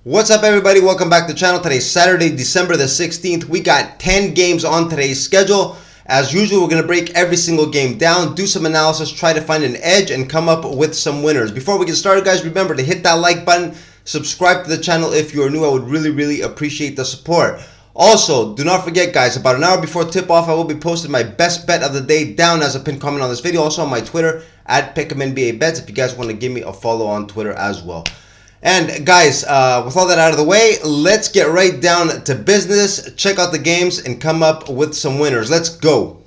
What's up, everybody? Welcome back to the channel. Today's Saturday, December the 16th. We got 10 games on today's schedule. As usual, we're going to break every single game down, do some analysis, try to find an edge, and come up with some winners. Before we get started, guys, remember to hit that like button, subscribe to the channel if you are new. I would really appreciate the support. Also, do not forget, guys, about an hour before tip-off, I will be posting my best bet of the day down as a pinned comment on this video. Also on my Twitter, @Pick'emNBABets, if you guys want to give me a follow on Twitter as well. And guys, with all that out of the way, let's get right down to business, check out the games, and come up with some winners. Let's go.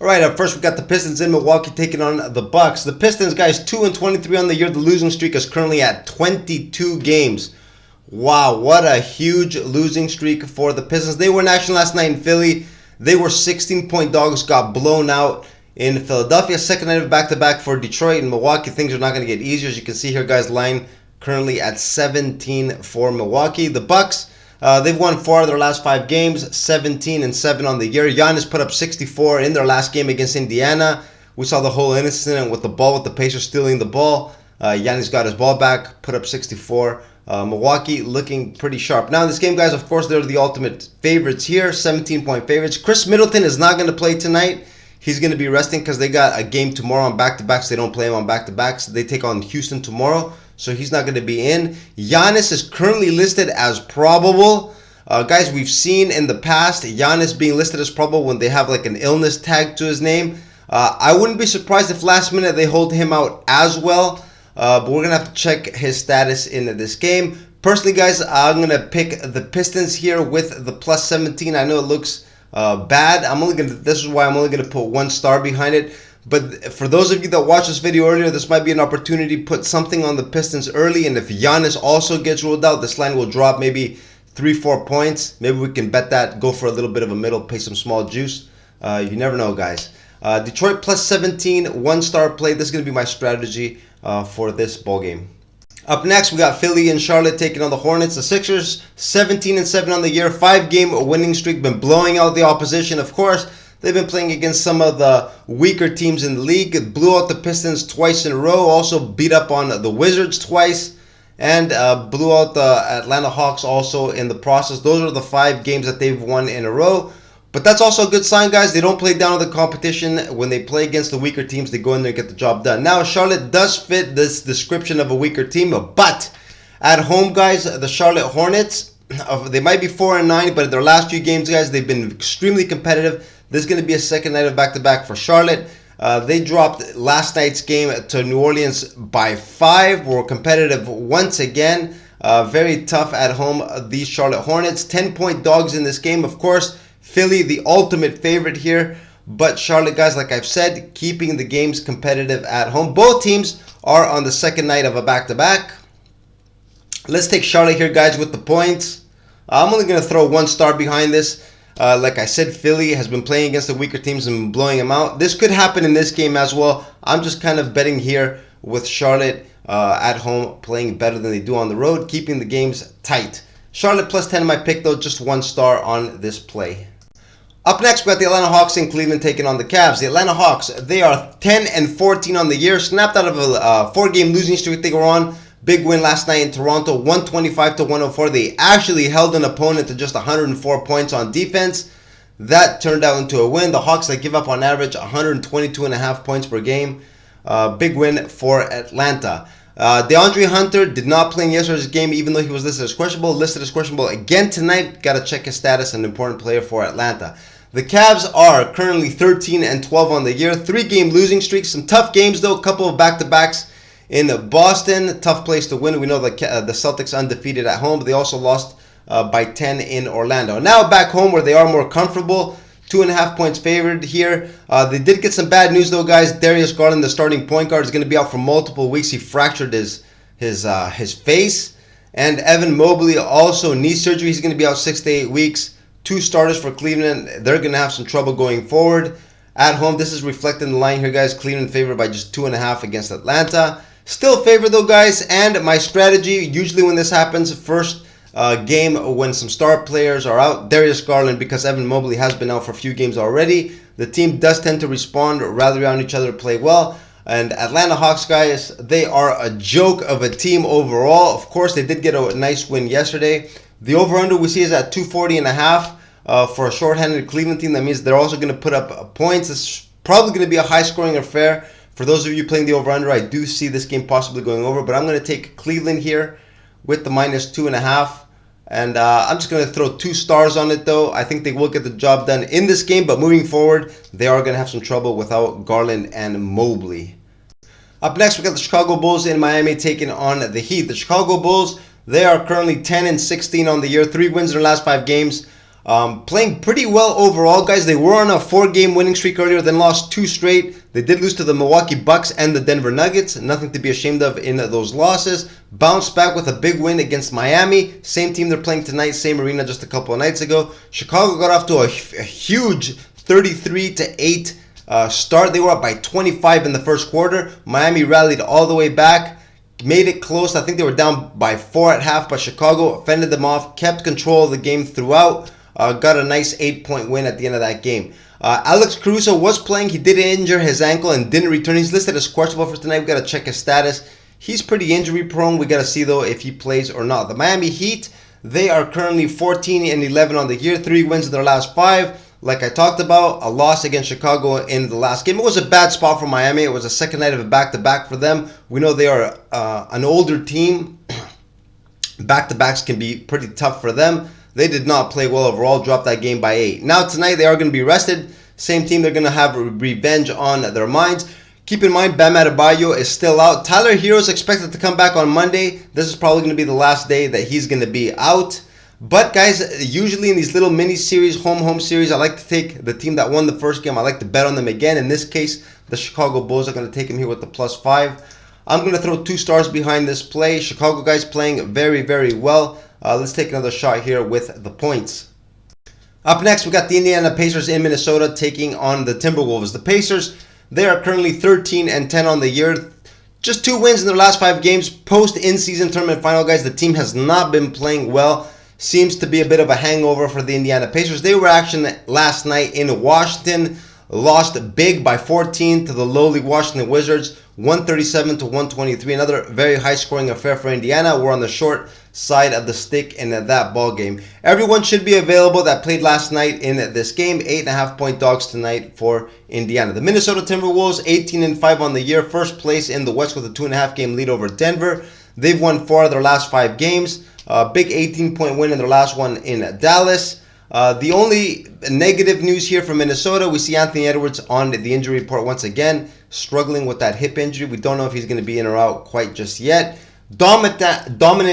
All right, up first we got the Pistons in Milwaukee taking on the Bucks. The Pistons, guys, 2-23 on the year. The losing streak is currently at 22 games. Wow, what a huge losing streak for the Pistons. They were in action last night in Philly. They were 16-point dogs, got blown out in Philadelphia. Second night of back-to-back for Detroit and Milwaukee. Things are not going to get easier. As you can see here, guys, line currently at 17 for Milwaukee. The Bucks, they've won 4 of their last 5 games, 17-7 on the year. Giannis put up 64 in their last game against Indiana. We saw the whole incident with the ball, with the Pacers stealing the ball. Giannis got his ball back, put up 64. Milwaukee looking pretty sharp. Now in this game, guys, of course, they're the ultimate favorites here, 17-point favorites. Chris Middleton is not going to play tonight. He's going to be resting because they got a game tomorrow on back-to-backs. They don't play him on back-to-backs. They take on Houston tomorrow, so he's not going to be in. Giannis is currently listed as probable. Guys, we've seen in the past Giannis being listed as probable when they have like an illness tag to his name. I wouldn't be surprised if last minute they hold him out as well. But we're going to have to check his status in this game. Personally, guys, I'm going to pick the Pistons here with the plus 17. I know it looks bad. This is why I'm only going to put 1 star behind it. But for those of you that watched this video earlier, this might be an opportunity to put something on the Pistons early. And if Giannis also gets ruled out, this line will drop maybe 3-4 points. Maybe we can bet that, go for a little bit of a middle, pay some small juice. You never know, guys. Detroit plus 17, 1 star play. This is going to be my strategy for this ball game. Up next, we got Philly and Charlotte taking on the Hornets. The Sixers, 17-7 on the year, 5-game winning streak, been blowing out the opposition. Of course, they've been playing against some of the weaker teams in the league. It blew out the Pistons twice in a row, also beat up on the Wizards twice, and blew out the Atlanta Hawks also in the process. Those are the 5 games that they've won in a row. But that's also a good sign, guys. They don't play down to the competition. When they play against the weaker teams, they go in there and get the job done. Now, Charlotte does fit this description of a weaker team, but at home, guys, the Charlotte Hornets, they might be 4-9, but in their last few games, guys, they've been extremely competitive. This is going to be a second night of back-to-back for Charlotte. They dropped last night's game to New Orleans by 5. Were competitive once again. Very tough at home, these Charlotte Hornets. 10-point dogs in this game, of course. Philly, the ultimate favorite here, but Charlotte, guys, like I've said, keeping the games competitive at home. Both teams are on the second night of a back-to-back. Let's take Charlotte here, guys, with the points. I'm only going to throw 1 star behind this. Like I said, Philly has been playing against the weaker teams and blowing them out. This could happen in this game as well. I'm just kind of betting here with Charlotte at home, playing better than they do on the road, keeping the games tight. Charlotte plus 10 in my pick, though, just 1 star on this play. Up next, we got the Atlanta Hawks in Cleveland taking on the Cavs. The Atlanta Hawks, they are 10-14 on the year, snapped out of a 4-game losing streak they were on. Big win last night in Toronto, 125-104. They actually held an opponent to just 104 points on defense. That turned out into a win. The Hawks, they give up on average 122.5 points per game. Big win for Atlanta. DeAndre Hunter did not play in yesterday's game, even though he was listed as questionable again tonight. Got to check his status, an important player for Atlanta. The Cavs are currently 13-12 on the year, 3-game losing streak. Some tough games, though, a couple of back-to-backs in Boston. Tough place to win. We know the Celtics undefeated at home, but they also lost by 10 in Orlando. Now back home where they are more comfortable, 2.5 points favored here. They did get some bad news, though, guys. Darius Garland, the starting point guard, is going to be out for multiple weeks. He fractured his face. And Evan Mobley, also knee surgery. He's going to be out 6 to 8 weeks. 2 starters for Cleveland. They're going to have some trouble going forward. At home, this is reflected in the line here, guys. Cleveland favored by just 2.5 against Atlanta. Still favored, though, guys. And my strategy, usually when this happens, first game when some star players are out, Darius Garland, because Evan Mobley has been out for a few games already. The team does tend to respond, rally around each other, play well. And Atlanta Hawks, guys, they are a joke of a team overall. Of course, they did get a nice win yesterday. The over-under we see is at 240.5 for a shorthanded Cleveland team. That means they're also going to put up points. It's probably going to be a high-scoring affair. For those of you playing the over-under, I do see this game possibly going over, but I'm going to take Cleveland here with the -2.5. And I'm just going to throw 2 stars on it, though. I think they will get the job done in this game, but moving forward, they are going to have some trouble without Garland and Mobley. Up next, we got the Chicago Bulls in Miami taking on the Heat. The Chicago Bulls, they are currently 10-16 on the year, 3 wins in their last 5 games. Playing pretty well overall, guys. They were on a 4-game winning streak earlier, then lost 2 straight. They did lose to the Milwaukee Bucks and the Denver Nuggets. Nothing to be ashamed of in those losses. Bounced back with a big win against Miami. Same team they're playing tonight, same arena just a couple of nights ago. Chicago got off to a huge 33-8 start. They were up by 25 in the first quarter. Miami rallied all the way back. Made it close. I think they were down by 4 at half, but Chicago fended them off, kept control of the game throughout. Got a nice 8-point win at the end of that game. Alex Caruso was playing. He did injure his ankle and didn't return. He's listed as questionable for tonight. We got to check his status. He's pretty injury prone. We got to see, though, if he plays or not. The Miami Heat, they are currently 14-11 on the year. 3 wins in their last 5. Like I talked about, a loss against Chicago in the last game. It was a bad spot for Miami. It was a second night of a back-to-back for them. We know they are an older team. Back-to-backs can be pretty tough for them. They did not play well overall, dropped that game by 8. Now tonight they are going to be rested. Same team, they're going to have revenge on their minds. Keep in mind, Bam Adebayo is still out. Tyler Hero is expected to come back on Monday. This is probably going to be the last day that he's going to be out. But guys, usually in these little mini-series, home series, I like to take the team that won the first game. I like to bet on them again. In this case, the Chicago Bulls are going to take him here with the +5. I'm going to throw 2 stars behind this play. Chicago guys playing very, very well. Let's take another shot here with the points. Up next, we got the Indiana Pacers in Minnesota taking on the Timberwolves. The Pacers, they are currently 13-10 on the year. Just 2 wins in their last 5 games. Post-in-season tournament final, guys, the team has not been playing well. Seems to be a bit of a hangover for the Indiana Pacers. They were action last night in Washington. Lost big by 14 to the lowly Washington Wizards. 137-123. Another very high-scoring affair for Indiana. We're on the short side of the stick in that ball game. Everyone should be available that played last night in this game. 8.5-point dogs tonight for Indiana. The Minnesota Timberwolves, 18-5 on the year. First place in the West with a 2.5-game lead over Denver. They've won 4 of their last 5 games. Big 18-point win in their last one in Dallas. The only negative news here from Minnesota, we see Anthony Edwards on the injury report once again, struggling with that hip injury. We don't know if he's going to be in or out quite just yet. Dominant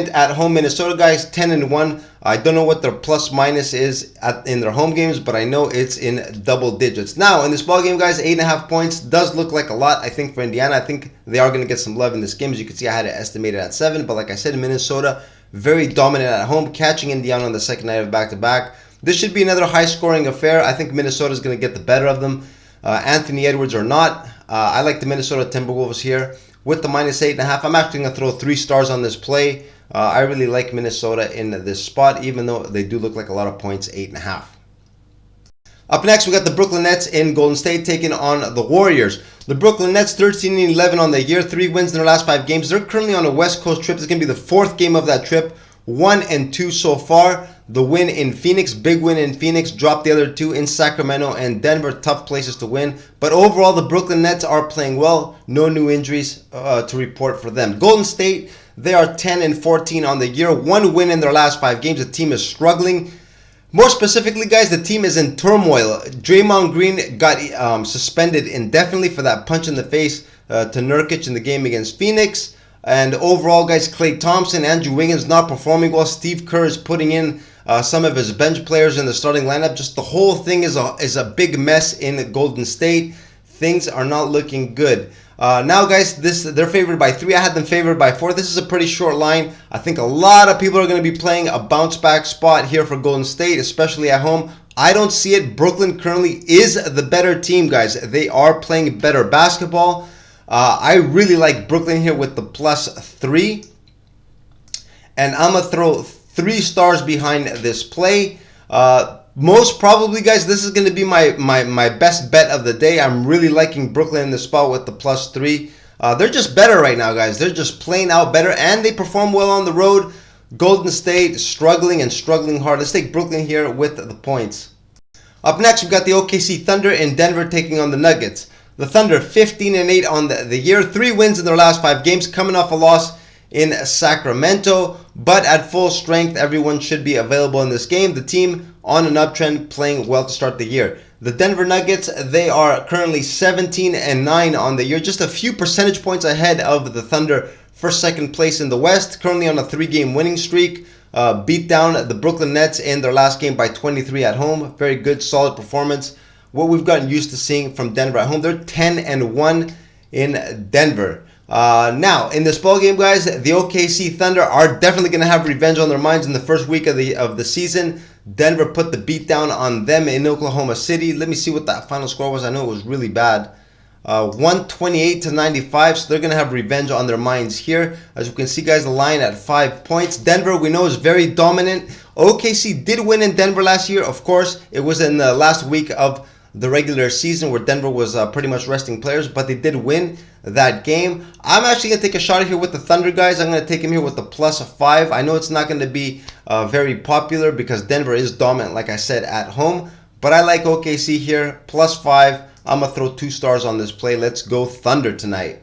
at home Minnesota guys, 10-1. I don't know what their plus-minus is in their home games, but I know it's in double digits. Now, in this ball game, guys, 8.5 points does look like a lot, I think, for Indiana. I think they are going to get some love in this game. As you can see, I had it estimated at 7, but like I said, Minnesota, very dominant at home, catching Indiana on the second night of back-to-back. This should be another high-scoring affair. I think Minnesota is going to get the better of them. Anthony Edwards or not. I like the Minnesota Timberwolves here with the -8.5. I'm actually going to throw 3 stars on this play. I really like Minnesota in this spot, even though they do look like a lot of points, 8.5. Up next, we got the Brooklyn Nets in Golden State taking on the Warriors. The Brooklyn Nets 13-11 on the year, 3 wins in their last 5 games. They're currently on a West Coast trip. This is going to be the 4th game of that trip. 1-2 so far. The win in Phoenix, big win in Phoenix. Dropped the other 2 in Sacramento and Denver. Tough places to win. But overall, the Brooklyn Nets are playing well. No new injuries to report for them. Golden State, they are 10-14 on the year. 1 win in their last 5 games. The team is struggling. More specifically, guys, the team is in turmoil. Draymond Green got suspended indefinitely for that punch in the face to Nurkic in the game against Phoenix. And overall, guys, Klay Thompson, Andrew Wiggins not performing well. Steve Kerr is putting in some of his bench players in the starting lineup. Just the whole thing is a big mess in Golden State. Things are not looking good. Now, guys, they're favored by 3. I had them favored by 4. This is a pretty short line. I think a lot of people are going to be playing a bounce-back spot here for Golden State, especially at home. I don't see it. Brooklyn currently is the better team, guys. They are playing better basketball. I really like Brooklyn here with the +3. And I'm going to throw 3 stars behind this play. Most probably, guys, this is going to be my best bet of the day. I'm really liking Brooklyn in the spot with the +3. They're just better right now, guys. They're just plain out better, and they perform well on the road. Golden State struggling and struggling hard. Let's take Brooklyn here with the points. Up next, we've got the OKC Thunder in Denver taking on the Nuggets. The Thunder 15-8 on the year, 3 wins in their last 5 games, coming off a loss in Sacramento, but at full strength, everyone should be available in this game. The team on an uptrend, playing well to start the year. The Denver Nuggets, they are currently 17-9 on the year, just a few percentage points ahead of the Thunder for second place in the West, currently on a 3-game winning streak. Beat down the Brooklyn Nets in their last game by 23 at home. Very good, solid performance. What we've gotten used to seeing from Denver at home. They're 10-1 in Denver. Now, in this ball game, guys, the OKC Thunder are definitely going to have revenge on their minds in the first week of the season. Denver put the beat down on them in Oklahoma City. Let me see what that final score was. I know it was really bad. 128-95, so they're going to have revenge on their minds here. As you can see, guys, the line at 5 points. Denver, we know, is very dominant. OKC did win in Denver last year. Of course, it was in the last week of the regular season where Denver was pretty much resting players, but they did win that game. I'm actually going to take a shot here with the Thunder, guys. I'm going to take him here with the +5. I know it's not going to be very popular because Denver is dominant, like I said, at home, but I like OKC here, +5. I'm going to throw 2 stars on this play. Let's go Thunder tonight.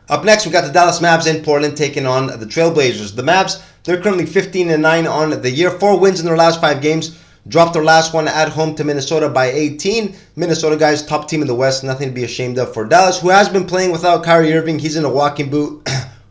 Up next, we got the Dallas Mavs in Portland taking on the Trailblazers. The Mavs, they're currently 15-9 on the year, 4 wins in their last 5 games. Dropped their last one at home to Minnesota by 18. Minnesota, guys, top team in the West. Nothing to be ashamed of for Dallas, who has been playing without Kyrie Irving. He's in a walking boot.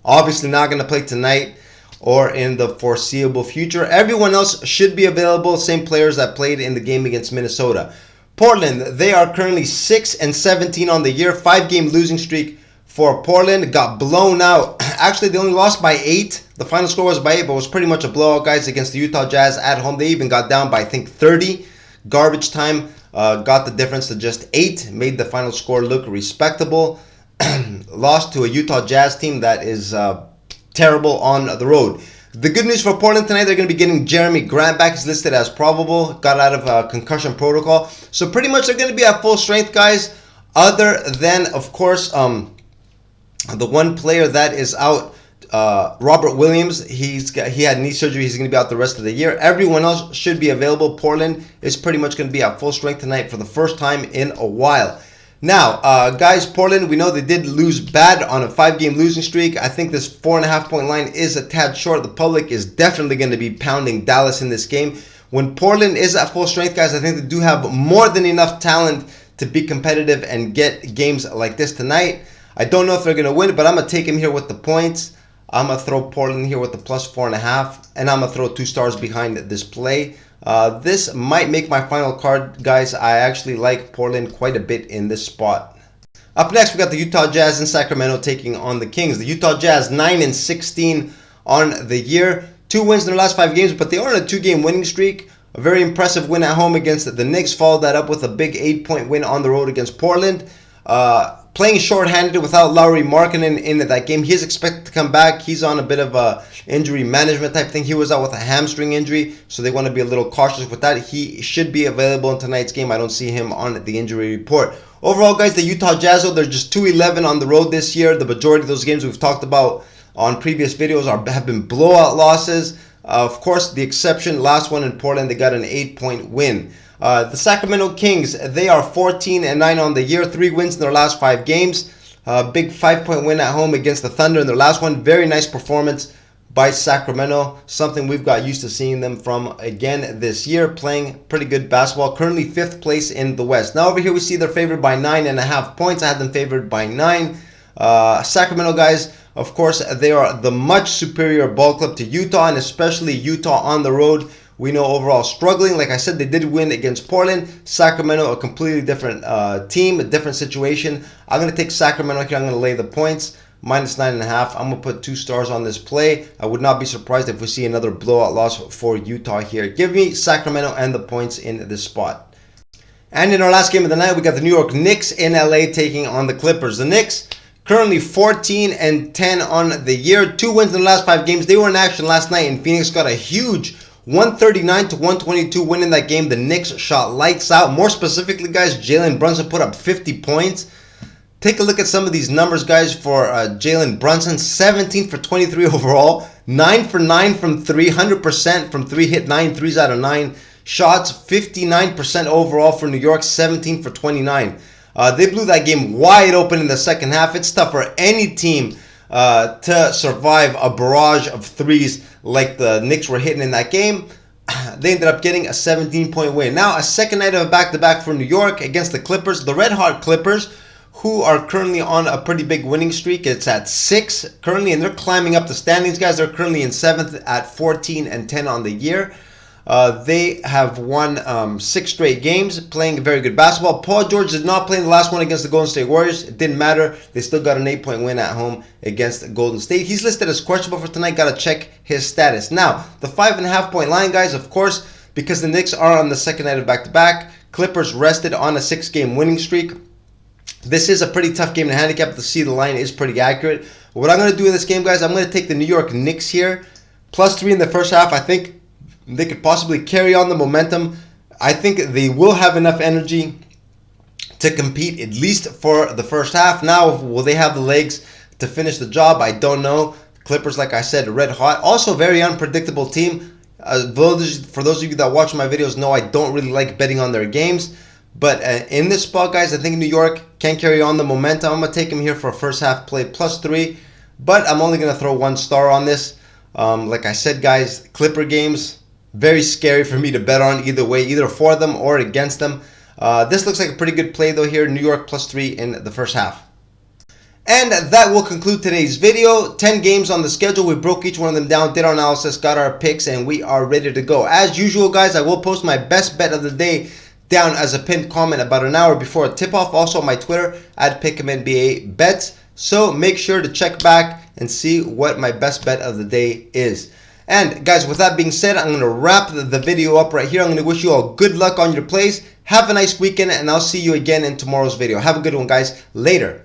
Obviously not going to play tonight or in the foreseeable future. Everyone else should be available. Same players that played in the game against Minnesota. Portland, they are currently 6-17 on the year. 5-game losing streak for Portland. Got blown out. Actually, they only lost by 8. The final score was by 8, but it was pretty much a blowout, guys, against the Utah Jazz at home. They even got down by, I think, 30. Garbage time got the difference to just 8. Made the final score look respectable. Lost to a Utah Jazz team that is terrible on the road. The good news for Portland tonight, they're going to be getting Jeremy Grant back. He's listed as probable. Got out of concussion protocol. So pretty much they're going to be at full strength, guys. Other than, of course, the one player that is out, Robert Williams, he had knee surgery. He's going to be out the rest of the year. Everyone else should be available. Portland is pretty much going to be at full strength tonight for the first time in a while. Now, guys, Portland, we know they did lose bad on a 5-game losing streak. I think this 4.5-point line is a tad short. The public is definitely going to be pounding Dallas in this game. When Portland is at full strength, guys, I think they do have more than enough talent to be competitive and get games like this tonight. I don't know if they're going to win, but I'm going to take him here with the points. I'm going to throw Portland here with the +4.5, and I'm going to throw 2 stars behind this play. This might make my final card, guys. I actually like Portland quite a bit in this spot. Up next, we got the Utah Jazz in Sacramento taking on the Kings. The Utah Jazz 9-16 on the year. 2 wins in their last 5 games, but they are on a 2-game winning streak. A very impressive win at home against the Knicks. Followed that up with a big 8-point win on the road against Portland. Playing shorthanded without Lauri Markkanen in that game. He is expected to come back. He's on a bit of a injury management type thing. He was out with a hamstring injury, so they want to be a little cautious with that. He should be available in tonight's game. I don't see him on the injury report. Overall, guys, the Utah Jazz, they're just 2-11 on the road this year. The majority of those games we've talked about on previous videos have been blowout losses. Of course, the exception, last one in Portland, they got an 8-point win. The Sacramento Kings, they are 14-9 on the year, 3 wins in their last 5 games. Big 5-point win at home against the Thunder in their last one. Very nice performance by Sacramento, something we've got used to seeing them from again this year, playing pretty good basketball. Currently 5th place in the West. Now over here we see they're favored by 9.5 points. I had them favored by 9. Sacramento, guys, of course, they are the much superior ball club to Utah, and especially Utah on the road. We know overall struggling. Like I said, they did win against Portland. Sacramento, a completely different team, a different situation. I'm going to take Sacramento here. I'm going to lay the points, -9.5. I'm going to put 2 stars on this play. I would not be surprised if we see another blowout loss for Utah here. Give me Sacramento and the points in this spot. And in our last game of the night, we got the New York Knicks in LA taking on the Clippers. The Knicks currently 14-10 on the year. 2 wins in the last 5 games. They were in action last night, and Phoenix got a huge 139 to 122 winning that game. The Knicks shot lights out. More specifically, guys, Jalen Brunson put up 50 points. Take a look at some of these numbers, guys, for Jalen Brunson. 17 for 23 overall. 9 for 9 from 3. 100% from 3. Hit 9 threes out of 9 shots. 59% overall for New York. 17 for 29. They blew that game wide open in the second half. It's tough for any team to survive a barrage of threes like the Knicks were hitting in that game. They ended up getting a 17-point win. Now, a second night of a back-to-back for New York against the Clippers. The Red Hot Clippers, who are currently on a pretty big winning streak. It's at 6 currently, and they're climbing up the standings, guys. They're currently in 7th at 14 and 10 on the year. They have won 6 straight games, playing very good basketball. Paul George did not play in the last one against the Golden State Warriors. It didn't matter. They still got an 8-point win at home against Golden State. He's listed as questionable for tonight. Got to check his status. Now, the 5.5-point line, guys, of course, because the Knicks are on the second night of back-to-back. Clippers rested on a 6-game winning streak. This is a pretty tough game to handicap. To see the line is pretty accurate. What I'm going to do in this game, guys, I'm going to take the New York Knicks here. +3 in the first half. I think they could possibly carry on the momentum. I think they will have enough energy to compete at least for the first half. Now, will they have the legs to finish the job? I don't know. Clippers, like I said, red hot. Also, very unpredictable team. For those of you that watch my videos know I don't really like betting on their games. But in this spot, guys, I think New York can carry on the momentum. I'm going to take them here for a first half play +3. But I'm only going to throw 1 star on this. Like I said, guys, Clipper games, very scary for me to bet on either way, either for them or against them. This looks like a pretty good play, though, here. New York +3 in the first half. And that will conclude today's video. 10 games on the schedule. We broke each one of them down, did our analysis, got our picks, and we are ready to go. As usual, guys, I will post my best bet of the day down as a pinned comment about an hour before tip-off. Also on my Twitter, @Pick'emNBABets. So make sure to check back and see what my best bet of the day is. And guys, with that being said, I'm going to wrap the video up right here. I'm going to wish you all good luck on your plays. Have a nice weekend, and I'll see you again in tomorrow's video. Have a good one, guys. Later.